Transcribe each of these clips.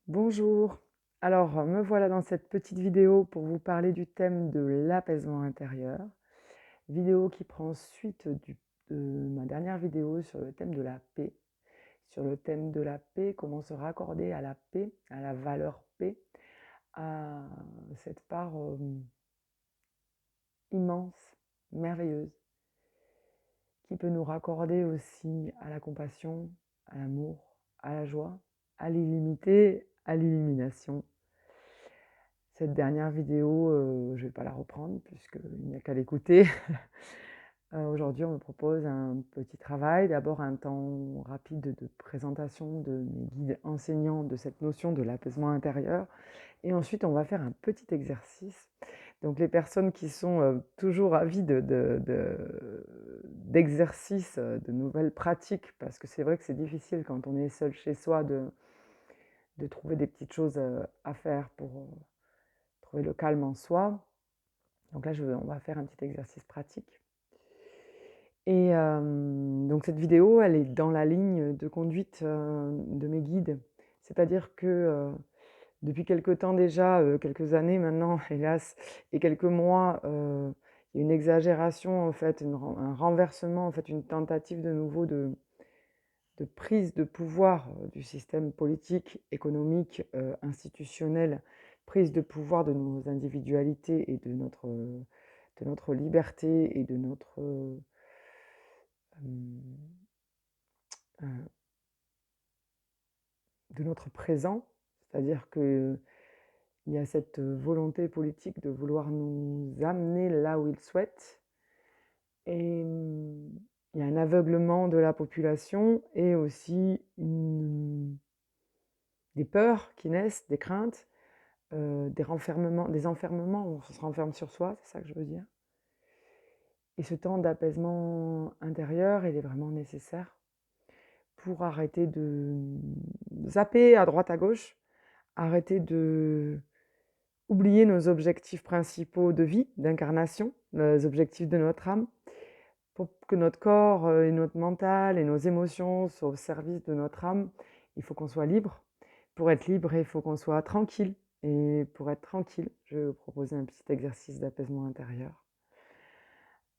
Bonjour. Alors, me voilà dans cette petite vidéo pour vous parler du thème de l'apaisement intérieur. Vidéo qui prend suite de ma dernière vidéo sur le thème de la paix. Sur le thème de la paix, comment se raccorder à la paix, à la valeur paix, à cette part immense, merveilleuse, qui peut nous raccorder aussi à la compassion, à l'amour, à la joie, à l'illimité, à l'illumination. Cette dernière vidéo, je ne vais pas la reprendre puisqu'il n'y a qu'à l'écouter. Aujourd'hui, on me propose un petit travail, d'abord un temps rapide de présentation de mes guides enseignants de cette notion de l'apaisement intérieur et ensuite on va faire un petit exercice. Donc les personnes qui sont toujours avides d'exercices, de nouvelles pratiques, parce que c'est vrai que c'est difficile quand on est seul chez soi de trouver des petites choses à faire pour trouver le calme en soi. Donc là, on va faire un petit exercice pratique. Et donc cette vidéo, elle est dans la ligne de conduite de mes guides. C'est-à-dire que depuis quelque temps déjà, quelques années maintenant, hélas, et quelques mois, il y a une exagération, en fait, un renversement, en fait, une tentative de nouveau de prise de pouvoir du système politique, économique, institutionnel, prise de pouvoir de nos individualités et de notre liberté et euh, de notre présent. C'est-à-dire qu'il y a cette volonté politique de vouloir nous amener là où ils souhaitent. Et il y a un aveuglement de la population et aussi des peurs qui naissent, des craintes, des enfermements, où on se renferme sur soi, c'est ça que je veux dire. Et ce temps d'apaisement intérieur, il est vraiment nécessaire pour arrêter de zapper à droite à gauche, arrêter de oublier nos objectifs principaux de vie, d'incarnation, les objectifs de notre âme, pour que notre corps et notre mental et nos émotions soient au service de notre âme. Il faut qu'on soit libre. Pour être libre, il faut qu'on soit tranquille. Et pour être tranquille, je vais vous proposer un petit exercice d'apaisement intérieur.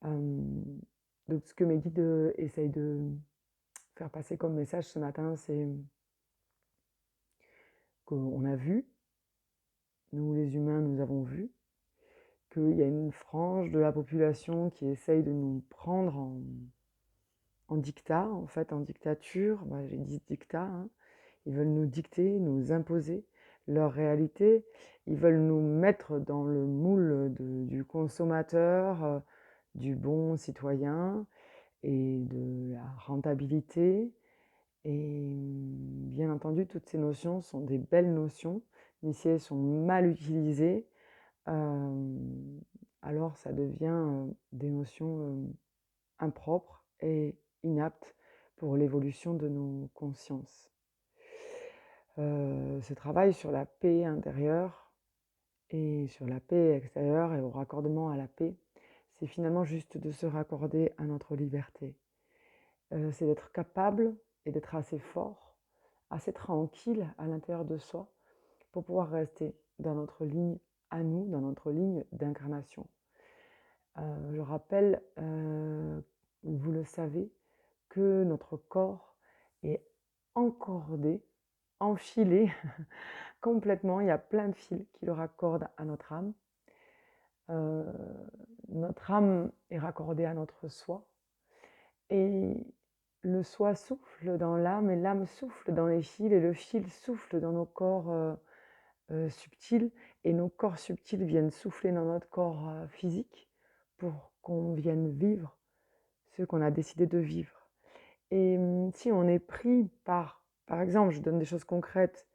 Donc ce que mes guides essayent de faire passer comme message ce matin, c'est qu'on a vu, nous les humains, nous avons vu, qu'il y a une frange de la population qui essaye de nous prendre en dictat, en fait, en dictature. J'ai dit dictat, hein. Ils veulent nous dicter, nous imposer leur réalité. Ils veulent nous mettre dans le moule du consommateur, du bon citoyen et de la rentabilité. Et bien entendu, toutes ces notions sont des belles notions, mais si elles sont mal utilisées, alors ça devient des notions impropres et inaptes pour l'évolution de nos consciences. Ce travail sur la paix intérieure et sur la paix extérieure et au raccordement à la paix, c'est finalement juste de se raccorder à notre liberté. C'est d'être capable et d'être assez fort, assez tranquille à l'intérieur de soi pour pouvoir rester dans notre ligne à nous, dans notre ligne d'incarnation. Je rappelle, vous le savez, que notre corps est encordé, enfilé complètement. Il y a plein de fils qui le raccordent à notre âme. Notre âme est raccordée à notre soi. Et le soi souffle dans l'âme et l'âme souffle dans les fils et le fil souffle dans nos corps subtils et nos corps subtils viennent souffler dans notre corps physique pour qu'on vienne vivre ce qu'on a décidé de vivre. Et si on est pris par exemple, je donne des choses concrètes,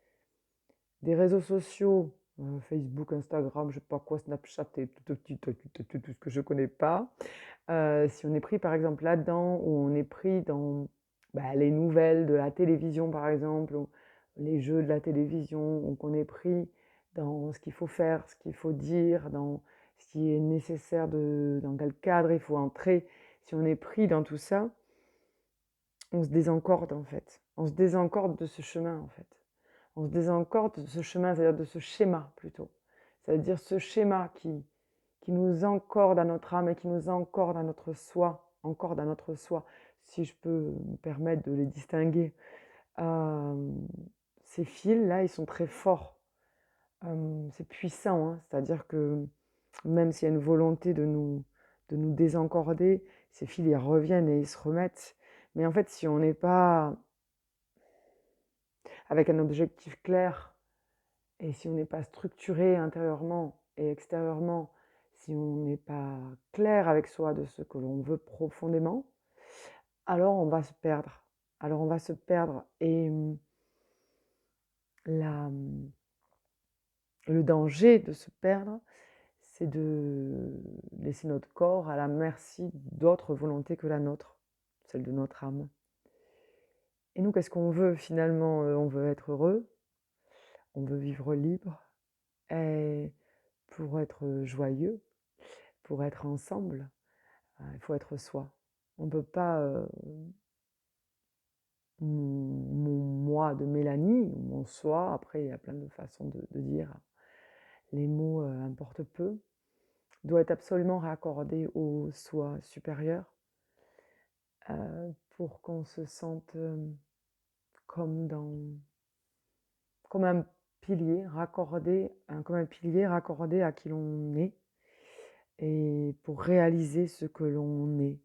des réseaux sociaux, Facebook, Instagram, je sais pas quoi, Snapchat et tout ce que je connais pas. Si on est pris par exemple là-dedans, ou on est pris dans les nouvelles de la télévision par exemple, ou les jeux de la télévision, ou qu'on est pris dans ce qu'il faut faire, ce qu'il faut dire, dans ce qui est nécessaire, dans quel cadre il faut entrer, si on est pris dans tout ça, on se désencorde en fait. On se désencorde de ce chemin en fait. On se désencorde de ce chemin, c'est-à-dire de ce schéma plutôt. C'est-à-dire ce schéma qui nous encorde à notre âme et qui nous encorde à notre soi, encore à notre soi, si je peux me permettre de les distinguer. Ces fils-là, ils sont très forts. C'est puissant, hein. C'est-à-dire que même s'il y a une volonté de nous désencorder, ces fils, ils reviennent et ils se remettent. Mais en fait, si on n'est pas avec un objectif clair et si on n'est pas structuré intérieurement et extérieurement, si on n'est pas clair avec soi de ce que l'on veut profondément, alors on va se perdre. Alors on va se perdre. Et le danger de se perdre, c'est de laisser notre corps à la merci d'autres volontés que la nôtre, celle de notre âme. Et nous, qu'est-ce qu'on veut finalement? On veut être heureux, on veut vivre libre, et pour être joyeux, pour être ensemble, il faut être soi. On ne peut pas mon moi de Mélanie, ou mon soi, après il y a plein de façons de dire, les mots importent peu, doit être absolument raccordé au soi supérieur pour qu'on se sente comme comme un pilier raccordé, comme un pilier raccordé à qui l'on est, et pour réaliser ce que l'on est,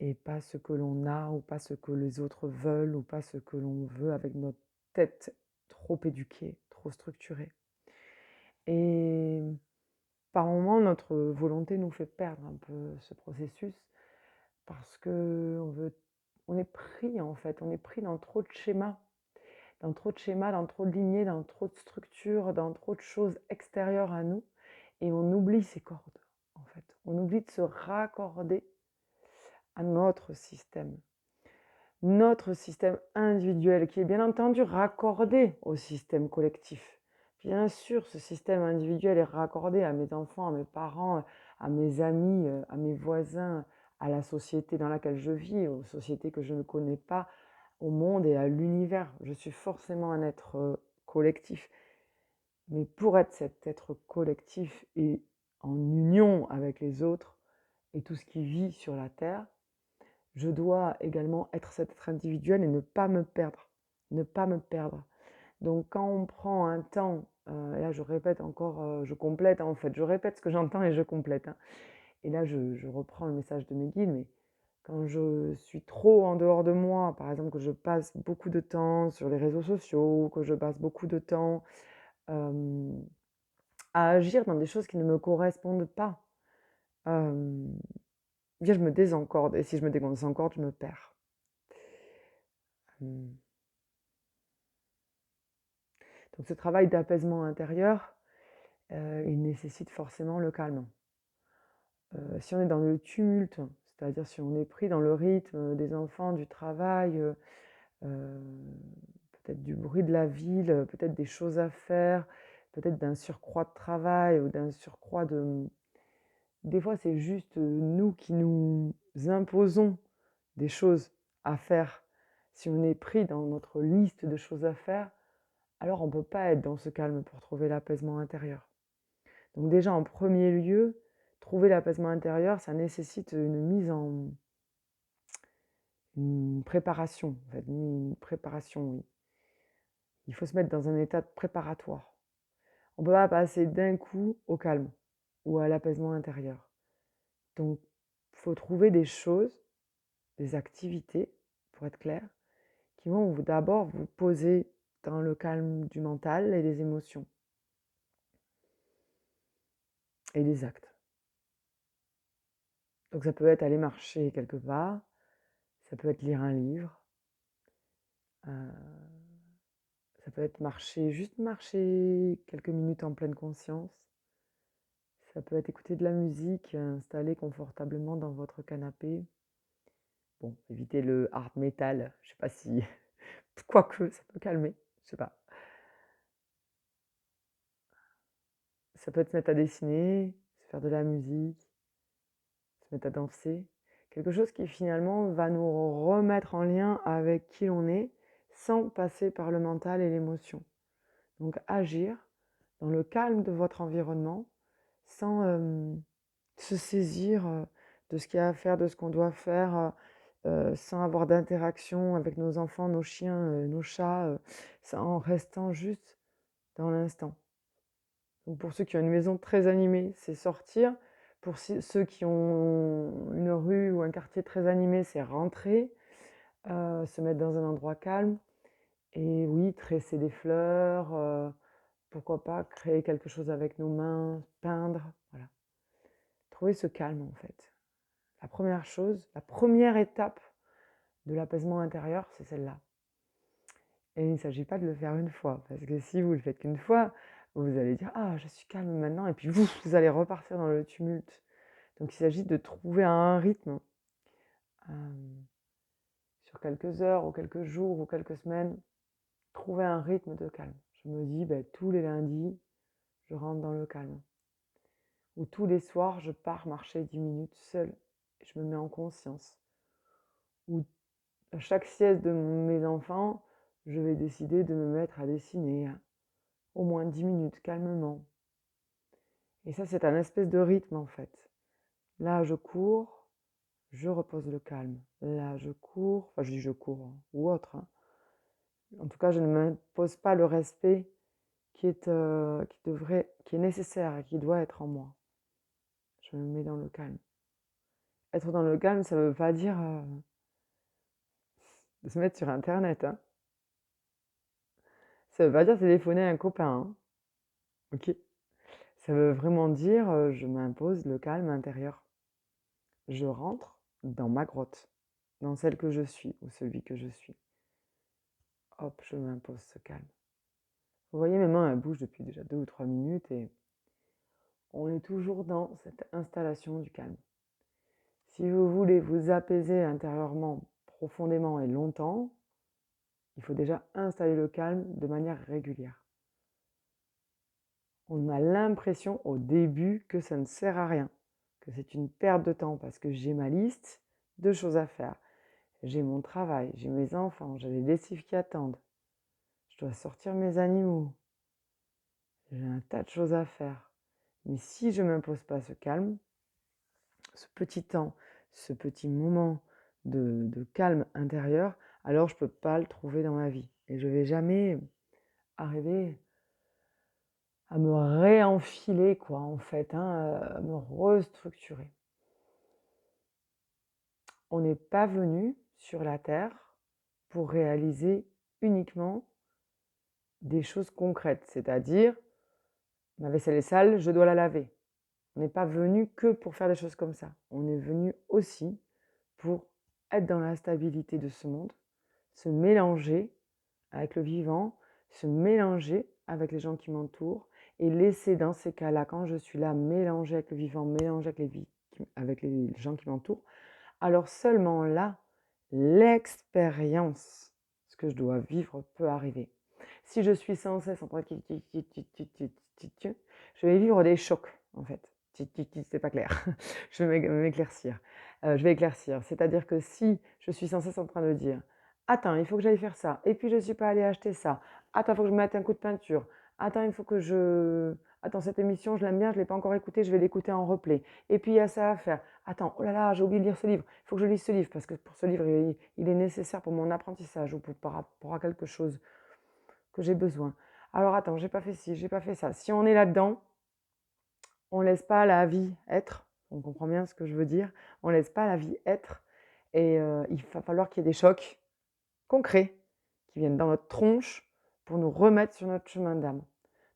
et pas ce que l'on a, ou pas ce que les autres veulent, ou pas ce que l'on veut avec notre tête trop éduquée, trop structurée. Et par moments, notre volonté nous fait perdre un peu ce processus, parce que on est pris en fait, on est pris dans trop de schémas, dans trop de schémas, dans trop de lignées, dans trop de structures, dans trop de choses extérieures à nous, et on oublie ces cordes en fait. On oublie de se raccorder à notre système individuel, qui est bien entendu raccordé au système collectif. Bien sûr, ce système individuel est raccordé à mes enfants, à mes parents, à mes amis, à mes voisins, à la société dans laquelle je vis, aux sociétés que je ne connais pas, au monde et à l'univers. Je suis forcément un être collectif. Mais pour être cet être collectif et en union avec les autres et tout ce qui vit sur la Terre, je dois également être cet être individuel et ne pas me perdre. Ne pas me perdre. Donc quand on prend un temps, et là je répète encore, je complète en fait, je répète ce que j'entends et je complète, hein. Et là je reprends le message de mes guides, mais quand je suis trop en dehors de moi, par exemple que je passe beaucoup de temps sur les réseaux sociaux, que je passe beaucoup de temps à agir dans des choses qui ne me correspondent pas, bien je me désencorde. Et si je me désencorde, je me perds. Donc ce travail d'apaisement intérieur, il nécessite forcément le calme. Si on est dans le tumulte, c'est-à-dire si on est pris dans le rythme des enfants, du travail, peut-être du bruit de la ville, peut-être des choses à faire, peut-être d'un surcroît de travail ou d'un surcroît de... Des fois, c'est juste nous qui nous imposons des choses à faire. Si on est pris dans notre liste de choses à faire, alors on ne peut pas être dans ce calme pour trouver l'apaisement intérieur. Donc déjà, en premier lieu, trouver l'apaisement intérieur, ça nécessite une préparation, en fait, une préparation, oui. Il faut se mettre dans un état préparatoire. On ne peut pas passer d'un coup au calme ou à l'apaisement intérieur. Donc, il faut trouver des choses, des activités, pour être clair, qui vont d'abord vous poser dans le calme du mental et des émotions et des actes. Donc ça peut être aller marcher quelque part, ça peut être lire un livre, ça peut être juste marcher quelques minutes en pleine conscience, ça peut être écouter de la musique, installé confortablement dans votre canapé. Bon, évitez le hard metal, je sais pas si... Quoique, ça peut calmer, je sais pas. Ça peut être se mettre à dessiner, se faire de la musique, se mettre à danser. Quelque chose qui finalement va nous remettre en lien avec qui l'on est, sans passer par le mental et l'émotion. Donc agir dans le calme de votre environnement sans se saisir de ce qu'il y a à faire, de ce qu'on doit faire, sans avoir d'interaction avec nos enfants, nos chiens, nos chats, en restant juste dans l'instant. Donc pour ceux qui ont une maison très animée, c'est sortir. Pour ceux qui ont une rue ou un quartier très animé, c'est rentrer, se mettre dans un endroit calme. Et oui, tresser des fleurs, pourquoi pas créer quelque chose avec nos mains, peindre, voilà. Trouver ce calme en fait. La première chose, la première étape de l'apaisement intérieur, c'est celle-là. Et il ne s'agit pas de le faire une fois, parce que si vous le faites qu'une fois, vous allez dire ah je suis calme maintenant, et puis vous allez repartir dans le tumulte. Donc il s'agit de trouver un rythme sur quelques heures ou quelques jours ou quelques semaines, trouver un rythme de calme. Je me dis tous les lundis, je rentre dans le calme. Ou tous les soirs, je pars marcher 10 minutes seule et je me mets en conscience. Ou à chaque sieste de mes enfants, je vais décider de me mettre à dessiner au moins 10 minutes calmement. Et ça, c'est un espèce de rythme en fait. Là, je cours, je repose le calme. Là, je cours, enfin je dis je cours ou autre. En tout cas, je ne m'impose pas le respect qui est nécessaire et qui doit être en moi. Je me mets dans le calme. Être dans le calme, ça ne veut pas dire de se mettre sur Internet. Hein. Ça ne veut pas dire téléphoner à un copain. Hein. Ok. Ça veut vraiment dire je m'impose le calme intérieur. Je rentre dans ma grotte, dans celle que je suis ou celui que je suis. Hop, je m'impose ce calme. Vous voyez, mes mains elles bougent depuis déjà 2 ou 3 minutes et on est toujours dans cette installation du calme. Si vous voulez vous apaiser intérieurement, profondément et longtemps, il faut déjà installer le calme de manière régulière. On a l'impression au début que ça ne sert à rien, que c'est une perte de temps parce que j'ai ma liste de choses à faire. J'ai mon travail, j'ai mes enfants, j'ai les lessives qui attendent. Je dois sortir mes animaux. J'ai un tas de choses à faire. Mais si je ne m'impose pas ce calme, ce petit temps, ce petit moment de calme intérieur, alors je ne peux pas le trouver dans ma vie. Et je ne vais jamais arriver à me réenfiler, quoi, en fait, à me restructurer. On n'est pas venu sur la Terre pour réaliser uniquement des choses concrètes, c'est-à-dire ma vaisselle est sale, je dois la laver. On n'est pas venu que pour faire des choses comme ça. On est venu aussi pour être dans la stabilité de ce monde, se mélanger avec le vivant, se mélanger avec les gens qui m'entourent et laisser dans ces cas-là, quand je suis là, mélanger avec le vivant, mélanger avec les gens qui m'entourent, alors seulement là, l'expérience, ce que je dois vivre peut arriver. Si je suis sans cesse en train de je vais vivre des chocs en fait. C'est pas clair. Je vais m'éclaircir. Je vais éclaircir. C'est-à-dire que si je suis sans cesse en train de dire attends, il faut que j'aille faire ça, et puis je ne suis pas allée acheter ça, attends, il faut que je mette un coup de peinture, attends, il faut que je... Attends, cette émission, je l'aime bien, je ne l'ai pas encore écoutée, je vais l'écouter en replay. Et puis il y a ça à faire. Attends, oh là là, j'ai oublié de lire ce livre. Il faut que je lise ce livre, parce que pour ce livre, il est nécessaire pour mon apprentissage ou par rapport à quelque chose que j'ai besoin. Alors attends, j'ai pas fait ci, j'ai pas fait ça. Si on est là-dedans, on laisse pas la vie être. On comprend bien ce que je veux dire. On laisse pas la vie être. Et il va falloir qu'il y ait des chocs concrets qui viennent dans notre tronche pour nous remettre sur notre chemin d'âme.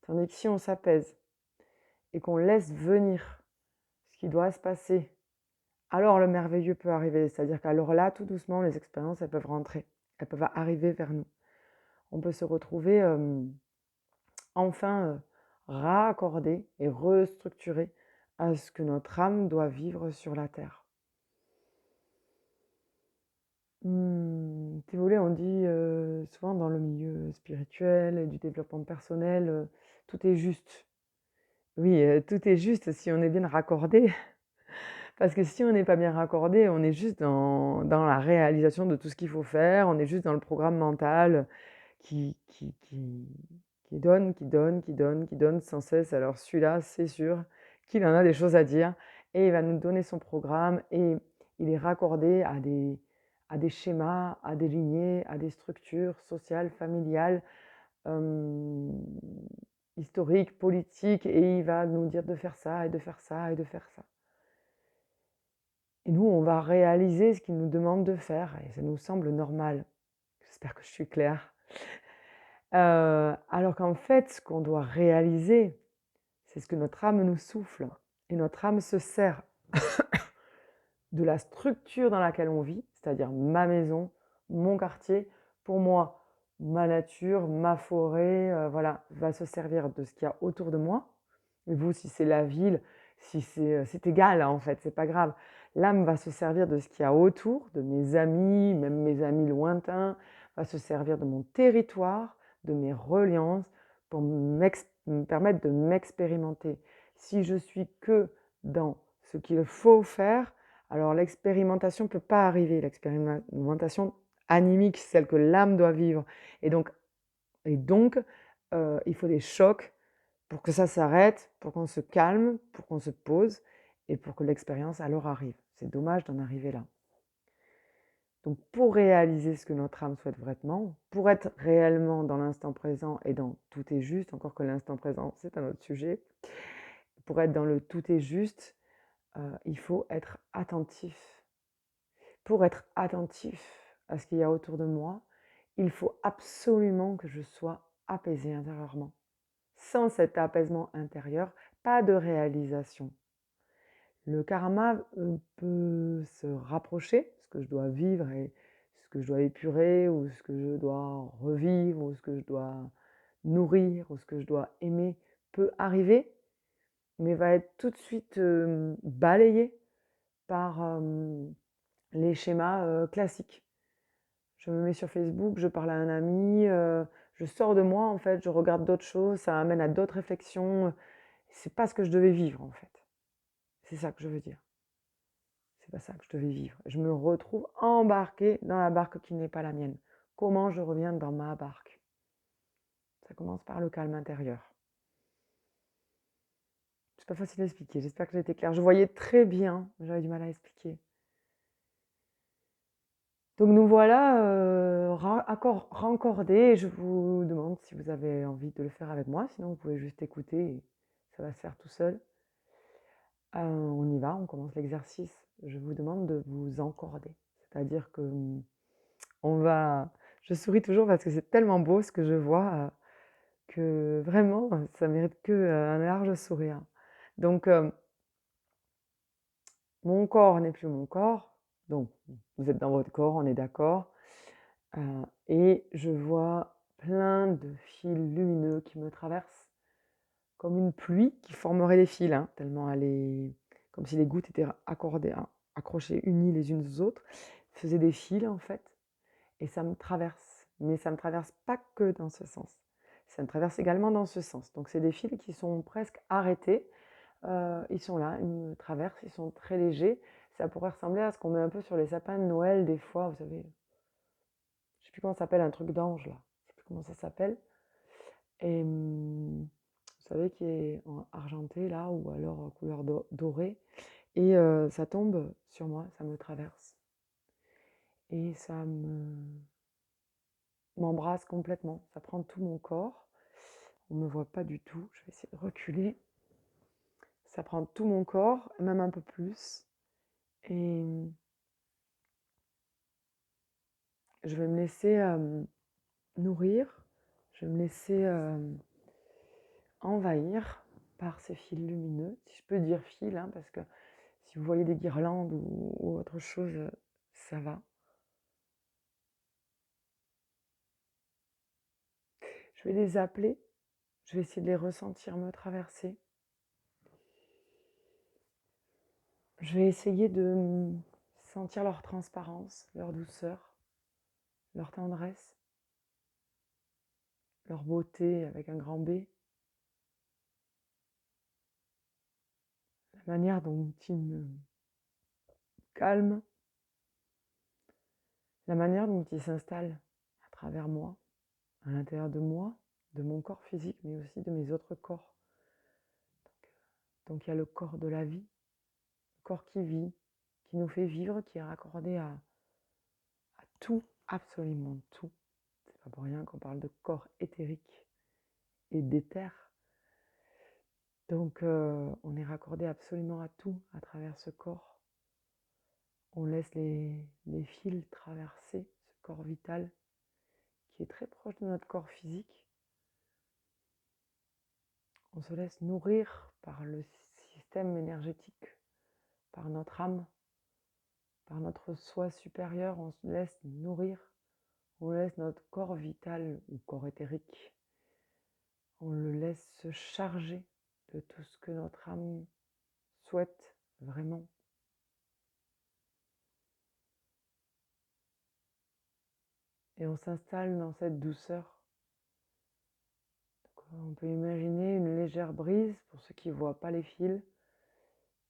Tandis que si on s'apaise et qu'on laisse venir ce qui doit se passer, alors le merveilleux peut arriver. C'est-à-dire qu'alors là, tout doucement, les expériences, elles peuvent rentrer. Elles peuvent arriver vers nous. On peut se retrouver enfin raccordé et restructuré à ce que notre âme doit vivre sur la terre. Si vous voulez, on dit souvent dans le milieu spirituel et du développement personnel, tout est juste. Oui, tout est juste si on est bien raccordé Parce que si on n'est pas bien raccordé, on est juste dans la réalisation de tout ce qu'il faut faire, on est juste dans le programme mental qui donne, qui donne, qui donne, qui donne sans cesse. Alors celui-là, c'est sûr qu'il en a des choses à dire et il va nous donner son programme et il est raccordé à des schémas, à des lignées, à des structures sociales, familiales, euh, historiques, politiques, et il va nous dire de faire ça et de faire ça et de faire ça. Et nous, on va réaliser ce qu'il nous demande de faire et ça nous semble normal. J'espère que je suis claire. Alors qu'en fait, ce qu'on doit réaliser, c'est ce que notre âme nous souffle. Et notre âme se sert de la structure dans laquelle on vit, c'est-à-dire ma maison, mon quartier. Pour moi, ma nature, ma forêt, voilà, va se servir de ce qu'il y a autour de moi. Et vous, si c'est la ville, si c'est égal, hein, en fait, c'est pas grave. L'âme va se servir de ce qu'il y a autour, de mes amis, même mes amis lointains, va se servir de mon territoire, de mes reliances, pour me permettre de m'expérimenter. Si je suis que dans ce qu'il faut faire, alors l'expérimentation ne peut pas arriver, l'expérimentation animique, celle que l'âme doit vivre. Et donc, il faut des chocs pour que ça s'arrête, pour qu'on se calme, pour qu'on se pose et pour que l'expérience alors arrive. C'est dommage d'en arriver là. Donc pour réaliser ce que notre âme souhaite vraiment, pour être réellement dans l'instant présent et dans tout est juste, encore que l'instant présent c'est un autre sujet, pour être dans le tout est juste, il faut être attentif. Pour être attentif à ce qu'il y a autour de moi, il faut absolument que je sois apaisée intérieurement. Sans cet apaisement intérieur, pas de réalisation. Le karma peut se rapprocher, ce que je dois vivre et ce que je dois épurer, ou ce que je dois revivre, ou ce que je dois nourrir, ou ce que je dois aimer, peut arriver, mais va être tout de suite balayé par les schémas classiques. Je me mets sur Facebook, je parle à un ami, je sors de moi en fait, je regarde d'autres choses, ça amène à d'autres réflexions. C'est pas ce que je devais vivre en fait. C'est ça que je veux dire. C'est pas ça que je devais vivre. Je me retrouve embarquée dans la barque qui n'est pas la mienne. Comment je reviens dans ma barque? Ça commence par le calme intérieur. C'est pas facile à expliquer, j'espère que j'ai été claire. Je voyais très bien, j'avais du mal à expliquer. Donc nous voilà rancordés et je vous demande si vous avez envie de le faire avec moi, sinon vous pouvez juste écouter et ça va se faire tout seul. On y va, on commence l'exercice. Je vous demande de vous encorder, c'est-à-dire que on va... Je souris toujours parce que c'est tellement beau ce que je vois que vraiment ça mérite que un large sourire. Donc mon corps n'est plus mon corps, donc vous êtes dans votre corps, on est d'accord. Et je vois plein de fils lumineux qui me traversent, comme une pluie qui formerait des fils, hein, tellement elle est... comme si les gouttes étaient accordées, hein, accrochées, unies les unes aux autres, faisaient des fils en fait, et ça me traverse. Mais ça ne me traverse pas que dans ce sens, ça me traverse également dans ce sens. Donc c'est des fils qui sont presque arrêtés, ils sont là, ils me traversent, ils sont très légers. Ça pourrait ressembler à ce qu'on met un peu sur les sapins de Noël des fois, vous savez, je sais plus comment ça s'appelle, un truc d'ange là, je sais plus comment ça s'appelle. Et vous savez, qui est argenté là, ou alors couleur dorée. Et ça tombe sur moi, ça me traverse. Et ça m'embrasse complètement, ça prend tout mon corps. On ne me voit pas du tout, je vais essayer de reculer. Ça prend tout mon corps, même un peu plus. Et je vais me laisser nourrir, je vais me laisser envahir par ces fils lumineux, si je peux dire fils, hein, parce que si vous voyez des guirlandes ou autre chose, ça va. Je vais les appeler, je vais essayer de les ressentir me traverser. Je vais essayer de sentir leur transparence, leur douceur, leur tendresse, leur beauté avec un grand B, la manière dont ils calme, la manière dont il s'installe à travers moi, à l'intérieur de moi, de mon corps physique, mais aussi de mes autres corps. Donc il y a le corps de la vie, le corps qui vit, qui nous fait vivre, qui est raccordé à tout, absolument tout. C'est pas pour rien qu'on parle de corps éthérique et d'éther. Donc on est raccordé absolument à tout à travers ce corps. On laisse les fils traverser ce corps vital qui est très proche de notre corps physique. On se laisse nourrir par le système énergétique, par notre âme, par notre soi supérieur. On se laisse nourrir, on laisse notre corps vital ou corps éthérique, on le laisse se charger de tout ce que notre âme souhaite vraiment. Et on s'installe dans cette douceur. Donc, on peut imaginer une légère brise, pour ceux qui ne voient pas les fils,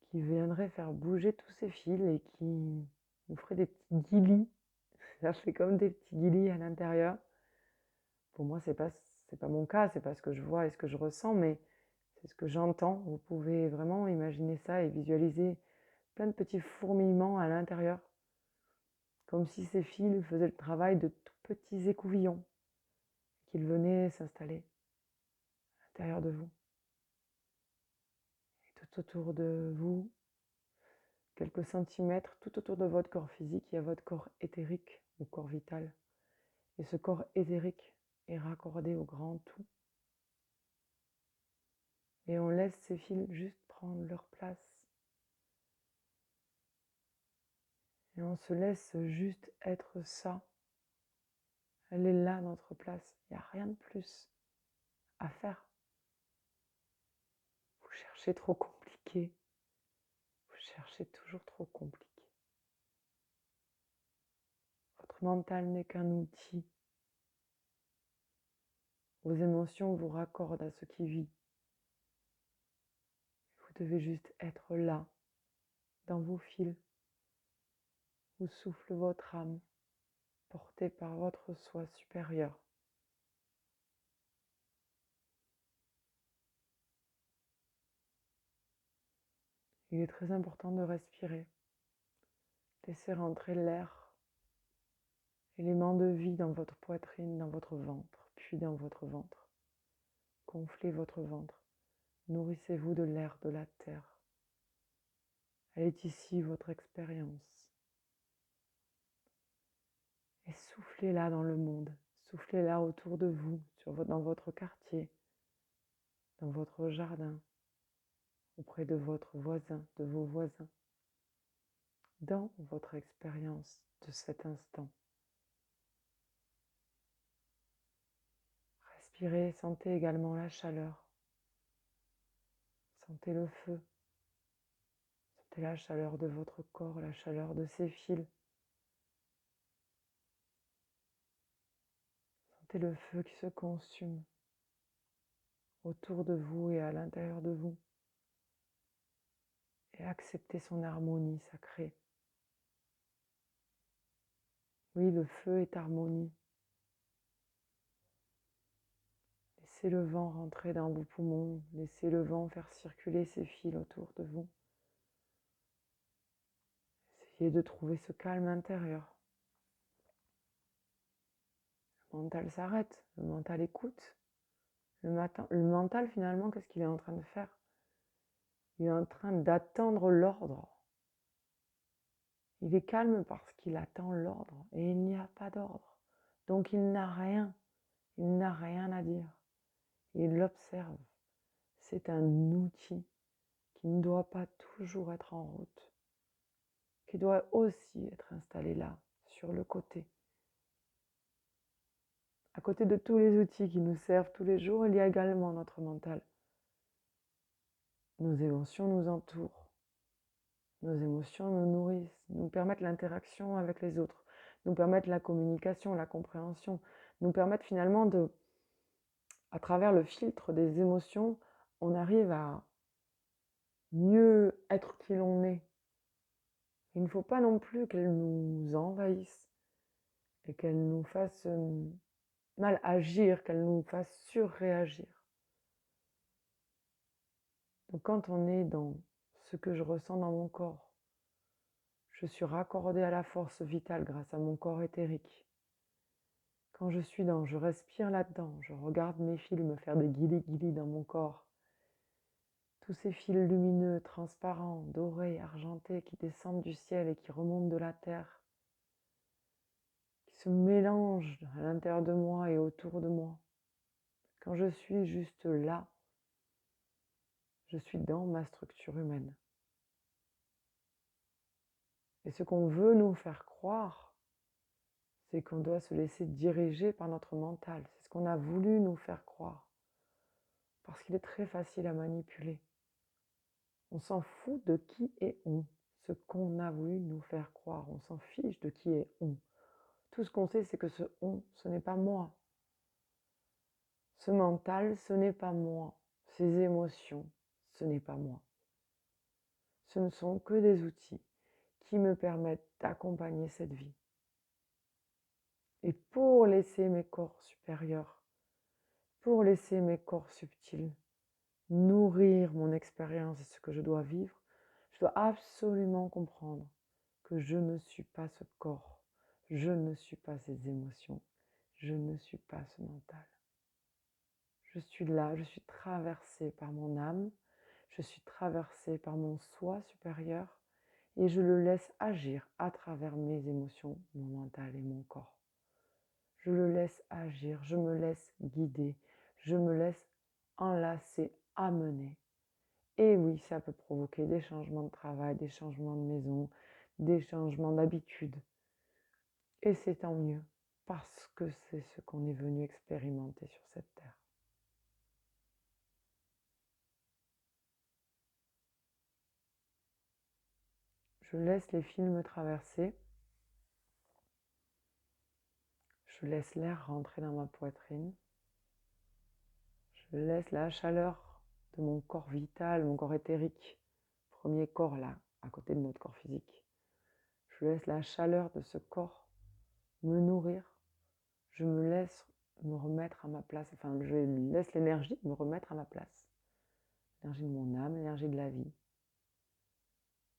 qui viendrait faire bouger tous ces fils et qui nous ferait des petits guilis. Ça fait comme des petits guilis à l'intérieur. Pour moi, c'est pas mon cas, c'est pas ce que je vois et ce que je ressens, mais c'est ce que j'entends. Vous pouvez vraiment imaginer ça et visualiser plein de petits fourmillements à l'intérieur, comme si ces fils faisaient le travail de tout petits écouvillons, qu'ils venaient s'installer à l'intérieur de vous. Et tout autour de vous, quelques centimètres, tout autour de votre corps physique, il y a votre corps éthérique ou corps vital. Et ce corps éthérique est raccordé au grand tout. Et on laisse ces fils juste prendre leur place. Et on se laisse juste être ça. Elle est là, notre place. Il n'y a rien de plus à faire. Vous cherchez trop compliqué. Vous cherchez toujours trop compliqué. Votre mental n'est qu'un outil. Vos émotions vous raccordent à ce qui vit. Vous devez juste être là, dans vos fils, où souffle votre âme, portée par votre soi supérieur. Il est très important de respirer. Laissez rentrer l'air, élément de vie dans votre poitrine, dans votre ventre, puis dans votre ventre. Gonflez votre ventre. Nourrissez-vous de l'air de la terre. Elle est ici votre expérience. Et soufflez là dans le monde. Soufflez là autour de vous, dans votre quartier, dans votre jardin, auprès de votre voisin, de vos voisins, dans votre expérience de cet instant. Respirez, sentez également la chaleur. Sentez le feu. Sentez la chaleur de votre corps, la chaleur de ces fils. Sentez le feu qui se consume autour de vous et à l'intérieur de vous. Et acceptez son harmonie sacrée. Oui, le feu est harmonie. Laissez le vent rentrer dans vos poumons. Laissez le vent faire circuler ces fils autour de vous. Essayez de trouver ce calme intérieur. Le mental s'arrête, le mental écoute. Le mental, finalement, qu'est-ce qu'il est en train de faire? Il est en train d'attendre l'ordre. Il est calme parce qu'il attend l'ordre et il n'y a pas d'ordre. Donc il n'a rien à dire. Il l'observe. C'est un outil qui ne doit pas toujours être en route, qui doit aussi être installé là, sur le côté. À côté de tous les outils qui nous servent tous les jours, il y a également notre mental. Nos émotions nous entourent. Nos émotions nous nourrissent, nous permettent l'interaction avec les autres, nous permettent la communication, la compréhension, nous permettent finalement à travers le filtre des émotions, on arrive à mieux être qui l'on est. Il ne faut pas non plus qu'elles nous envahissent et qu'elles nous fassent mal agir, qu'elles nous fassent surréagir. Donc quand on est dans ce que je ressens dans mon corps, je suis raccordée à la force vitale grâce à mon corps éthérique. Quand je suis dans, je respire là-dedans, je regarde mes fils me faire des guilis-guilis dans mon corps. Tous ces fils lumineux, transparents, dorés, argentés qui descendent du ciel et qui remontent de la terre, qui se mélangent à l'intérieur de moi et autour de moi. Quand je suis juste là, je suis dans ma structure humaine. Et ce qu'on veut nous faire croire, c'est qu'on doit se laisser diriger par notre mental. C'est ce qu'on a voulu nous faire croire. Parce qu'il est très facile à manipuler. On s'en fout de qui est on. Ce qu'on a voulu nous faire croire. On s'en fiche de qui est on. Tout ce qu'on sait, c'est que ce on, ce n'est pas moi. Ce mental, ce n'est pas moi. Ces émotions, ce n'est pas moi. Ce ne sont que des outils qui me permettent d'accompagner cette vie. Et pour laisser mes corps supérieurs, pour laisser mes corps subtils nourrir mon expérience et ce que je dois vivre, je dois absolument comprendre que je ne suis pas ce corps, je ne suis pas ces émotions, je ne suis pas ce mental. Je suis là, je suis traversée par mon âme, je suis traversée par mon soi supérieur et je le laisse agir à travers mes émotions, mon mental et mon corps. Je le laisse agir, je me laisse guider, je me laisse enlacer, amener. Et oui, ça peut provoquer des changements de travail, des changements de maison, des changements d'habitude. Et c'est tant mieux, parce que c'est ce qu'on est venu expérimenter sur cette terre. Je laisse les fils me traverser. Je laisse l'air rentrer dans ma poitrine. Je laisse la chaleur de mon corps vital, mon corps éthérique, premier corps là, à côté de notre corps physique. Je laisse la chaleur de ce corps me nourrir. Je me laisse me remettre à ma place, enfin je laisse l'énergie me remettre à ma place. L'énergie de mon âme, l'énergie de la vie.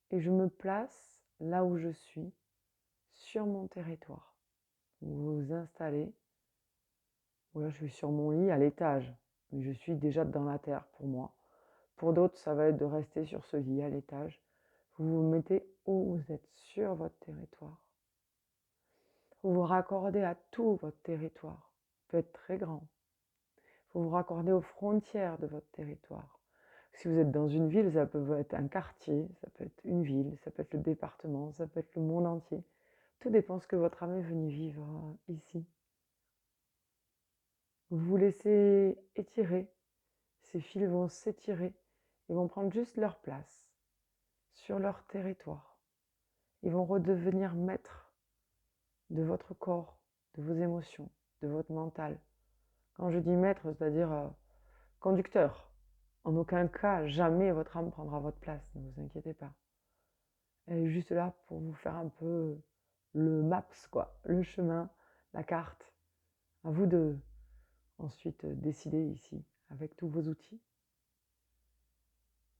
Et je me place là où je suis, sur mon territoire. Vous vous installez. Là, je suis sur mon lit à l'étage, mais je suis déjà dans la terre pour moi. Pour d'autres, ça va être de rester sur ce lit à l'étage. Vous vous mettez où vous êtes sur votre territoire. Vous vous raccordez à tout votre territoire. Il peut être très grand. Vous vous raccordez aux frontières de votre territoire. Si vous êtes dans une ville, ça peut être un quartier, ça peut être une ville, ça peut être le département, ça peut être le monde entier. Tout dépend de ce que votre âme est venue vivre ici. Vous vous laissez étirer. Ces fils vont s'étirer. Ils vont prendre juste leur place sur leur territoire. Ils vont redevenir maîtres de votre corps, de vos émotions, de votre mental. Quand je dis maître, c'est-à-dire conducteur. En aucun cas, jamais votre âme prendra votre place, ne vous inquiétez pas. Elle est juste là pour vous faire un peu le maps, quoi, le chemin, la carte. À vous de ensuite décider ici, avec tous vos outils.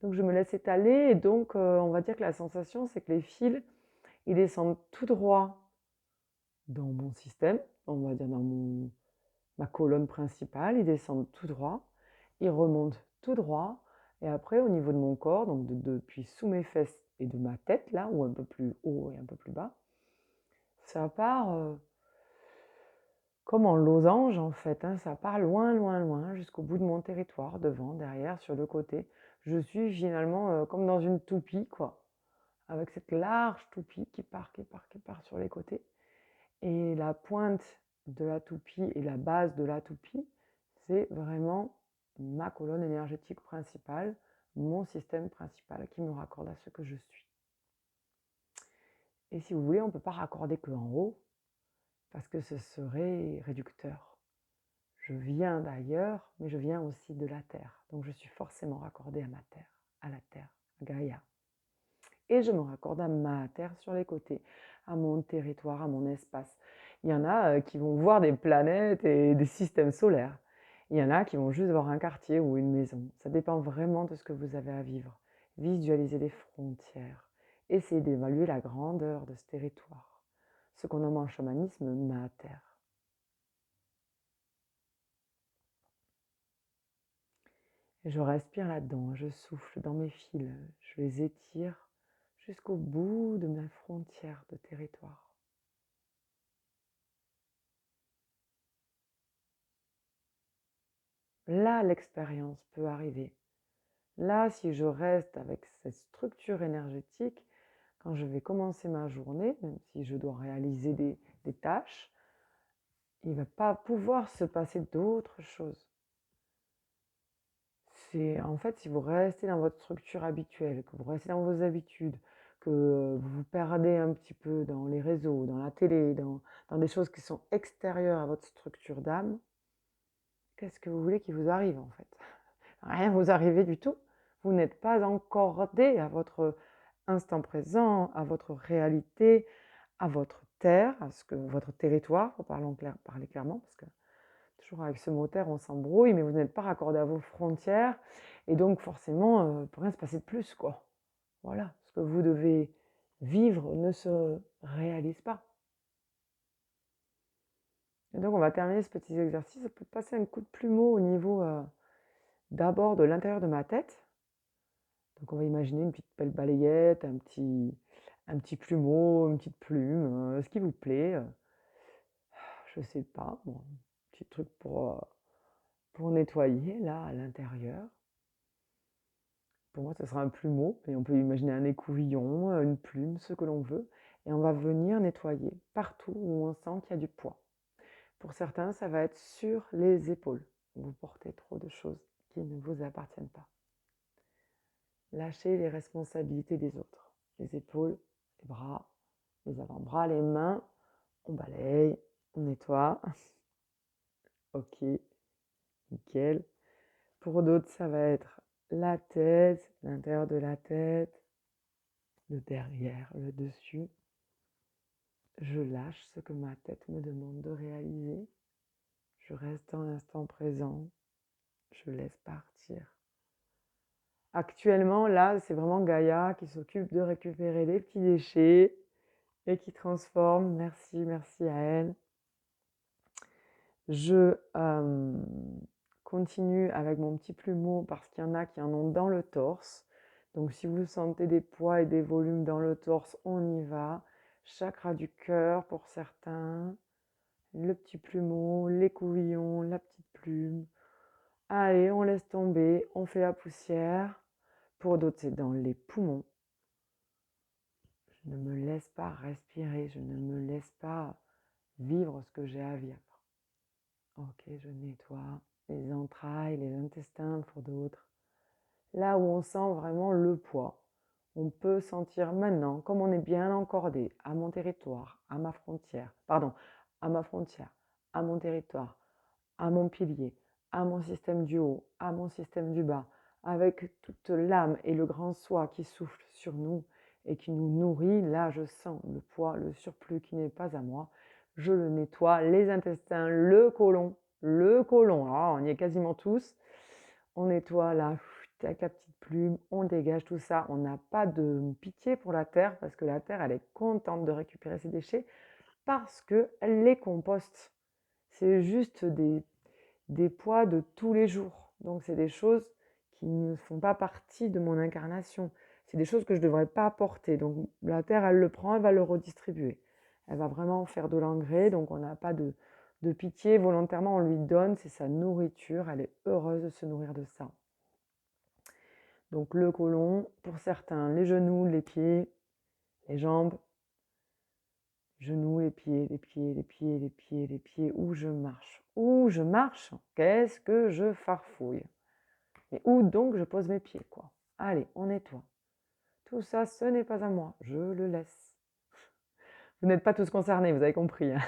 Donc je me laisse étaler et donc on va dire que la sensation, c'est que les fils, ils descendent tout droit dans mon système, on va dire dans ma colonne principale, ils descendent tout droit, ils remontent tout droit, et après au niveau de mon corps, donc depuis sous mes fesses et de ma tête, là, ou un peu plus haut et un peu plus bas, ça part comme en losange en fait, hein, ça part loin, loin, loin, jusqu'au bout de mon territoire, devant, derrière, sur le côté. Je suis finalement comme dans une toupie, quoi, avec cette large toupie qui part, qui part, qui part sur les côtés. Et la pointe de la toupie et la base de la toupie, c'est vraiment ma colonne énergétique principale, mon système principal qui me raccorde à ce que je suis. Et si vous voulez, on ne peut pas raccorder que en haut, parce que ce serait réducteur. Je viens d'ailleurs, mais je viens aussi de la Terre. Donc je suis forcément raccordée à ma Terre, à la Terre, à Gaïa. et je me raccorde à ma terre sur les côtés, à mon territoire, à mon espace. Il y en a qui vont voir des planètes et des systèmes solaires. Il y en a qui vont juste voir un quartier ou une maison. Ça dépend vraiment de ce que vous avez à vivre. Visualisez les frontières. Essayez d'évaluer la grandeur de ce territoire. Ce qu'on nomme en chamanisme ma terre. Et je respire là-dedans, je souffle dans mes fils, je les étire jusqu'au bout de ma frontière de territoire. Là, l'expérience peut arriver. Là, si je reste avec cette structure énergétique, quand je vais commencer ma journée, même si je dois réaliser des tâches, il ne va pas pouvoir se passer d'autres choses. C'est en fait, si vous restez dans votre structure habituelle, que vous restez dans vos habitudes, que vous vous perdez un petit peu dans les réseaux, dans la télé, dans des choses qui sont extérieures à votre structure d'âme, qu'est-ce que vous voulez qu'il vous arrive en fait? Rien vous arrive du tout. Vous n'êtes pas encordé à votre instant présent, à votre réalité, à votre terre, à ce que votre territoire, pour parler clairement, parce que toujours avec ce mot terre, on s'embrouille, mais vous n'êtes pas raccordé à vos frontières, et donc forcément, il ne peut rien se passer de plus, quoi. Voilà, ce que vous devez vivre ne se réalise pas. Et donc on va terminer ce petit exercice, on peut passer un coup de plumeau au niveau d'abord de l'intérieur de ma tête. Donc on va imaginer une petite belle balayette, un petit plumeau, une petite plume, ce qui vous plaît. Je sais pas, bon, un petit truc pour nettoyer là à l'intérieur. Pour moi, ce sera un plumeau, mais on peut imaginer un écouvillon, une plume, ce que l'on veut. Et on va venir nettoyer partout où on sent qu'il y a du poids. Pour certains, ça va être sur les épaules. Vous portez trop de choses qui ne vous appartiennent pas. Lâchez les responsabilités des autres. Les épaules, les bras, les avant-bras, les mains. On balaye, on nettoie. Ok, nickel. Pour d'autres, ça va être la tête, l'intérieur de la tête, le derrière, le dessus. Je lâche ce que ma tête me demande de réaliser. Je reste dans l'instant présent. Je laisse partir. Actuellement, là, c'est vraiment Gaïa qui s'occupe de récupérer les petits déchets et qui transforme. Merci, merci à elle. Je continue avec mon petit plumeau parce qu'il y en a qui en ont dans le torse. Donc si vous sentez des poids et des volumes dans le torse, on y va. Chakra du cœur pour certains. Le petit plumeau, l'écouvillon, la petite plume. Allez, on laisse tomber, on fait la poussière. Pour d'autres, c'est dans les poumons. Je ne me laisse pas respirer, je ne me laisse pas vivre ce que j'ai à vivre. Ok, je nettoie les entrailles, les intestins pour d'autres. Là où on sent vraiment le poids, on peut sentir maintenant, comme on est bien encordé à mon territoire, à ma frontière, à mon territoire, à mon pilier, à mon système du haut, à mon système du bas, avec toute l'âme et le grand soi qui souffle sur nous et qui nous nourrit. Là, je sens le poids, le surplus qui n'est pas à moi. Je le nettoie, les intestins, le côlon, alors on y est quasiment tous. On nettoie là, avec la petite plume, on dégage tout ça. On n'a pas de pitié pour la terre parce que la terre, elle est contente de récupérer ses déchets parce qu'elle les composte. C'est juste des poids de tous les jours. Donc c'est des choses qui ne font pas partie de mon incarnation. C'est des choses que je ne devrais pas porter. Donc la terre, elle le prend, elle va le redistribuer. Elle va vraiment faire de l'engrais, donc on n'a pas de pitié. Volontairement, on lui donne, c'est sa nourriture. Elle est heureuse de se nourrir de ça. Donc le côlon, pour certains, les genoux, les pieds, les jambes, genoux, les pieds, les pieds, les pieds, les pieds, les pieds, où je marche. Où je marche, qu'est-ce que je farfouille? Mais où donc je pose mes pieds, quoi. Allez, on nettoie. Tout ça, ce n'est pas à moi, je le laisse. Vous n'êtes pas tous concernés, vous avez compris. Hein.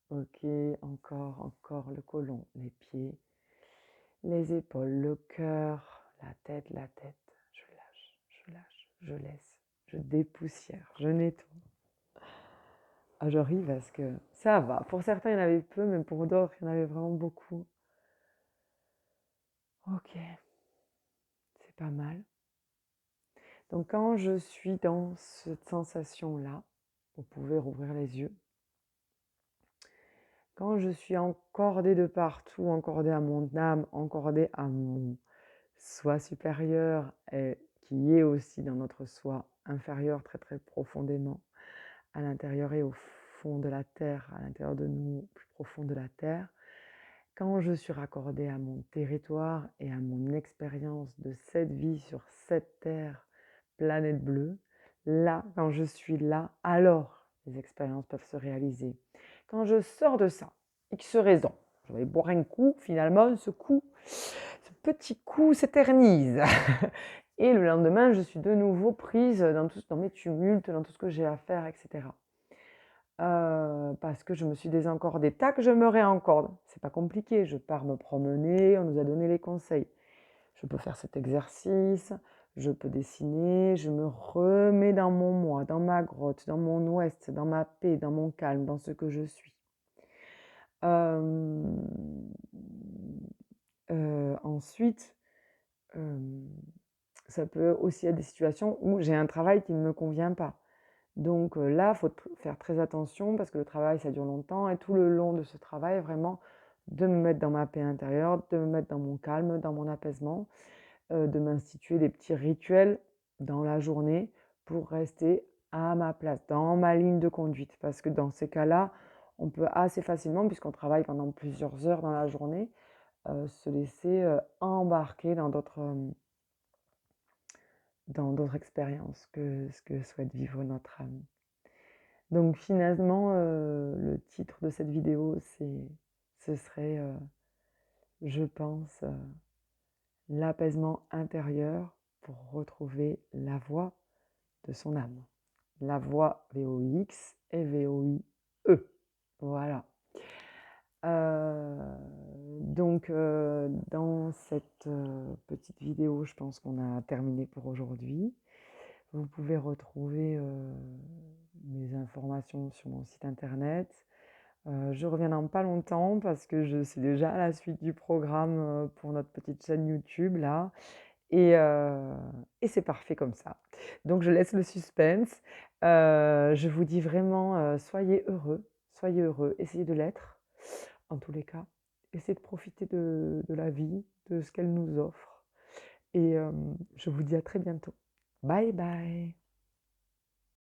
Ok, encore le côlon, les pieds, les épaules, le cœur, la tête. Je lâche, je laisse. je dépoussière, je nettoie. Ah, je ris parce que ça va. Pour certains, il y en avait peu, mais pour d'autres, il y en avait vraiment beaucoup. Ok, c'est pas mal. Donc quand je suis dans cette sensation-là, vous pouvez rouvrir les yeux. Quand je suis encordée de partout, encordée à mon âme, encordée à mon soi supérieur, et qui est aussi dans notre soi inférieur très très profondément, à l'intérieur et au fond de la terre, à l'intérieur de nous, plus profond de la terre, quand je suis raccordée à mon territoire et à mon expérience de cette vie sur cette terre, planète bleue, là, quand je suis là, alors les expériences peuvent se réaliser. Quand je sors de ça, X raison, je vais boire un coup, finalement, ce petit coup s'éternise. Et le lendemain, je suis de nouveau prise dans mes tumultes, dans tout ce que j'ai à faire, etc. Parce que je me suis désencordée. Tac, je me réencorde. C'est pas compliqué, je pars me promener, on nous a donné les conseils. Je peux faire cet exercice, je peux dessiner, je me remets dans mon moi, dans ma grotte, dans mon ouest, dans ma paix, dans mon calme, dans ce que je suis. Ensuite, ça peut aussi être des situations où j'ai un travail qui ne me convient pas. Donc là, il faut faire très attention parce que le travail, ça dure longtemps et tout le long de ce travail, vraiment, de me mettre dans ma paix intérieure, de me mettre dans mon calme, dans mon apaisement, de m'instituer des petits rituels dans la journée pour rester à ma place, dans ma ligne de conduite. Parce que dans ces cas-là, on peut assez facilement, puisqu'on travaille pendant plusieurs heures dans la journée, se laisser embarquer dans d'autres expériences que ce que souhaite vivre notre âme. Donc finalement, le titre de cette vidéo, ce serait, je pense, l'apaisement intérieur pour retrouver la voix de son âme. La voix VOX et VOIE. Voilà. Donc dans cette petite vidéo, je pense qu'on a terminé pour aujourd'hui. Vous pouvez retrouver mes informations sur mon site internet. Je reviens dans pas longtemps parce que je suis déjà à la suite du programme pour notre petite chaîne YouTube là. Et c'est parfait comme ça. Donc je laisse le suspense. Je vous dis vraiment, soyez heureux, essayez de l'être, en tous les cas. Essayez de profiter de la vie, de ce qu'elle nous offre. Et je vous dis à très bientôt. Bye bye.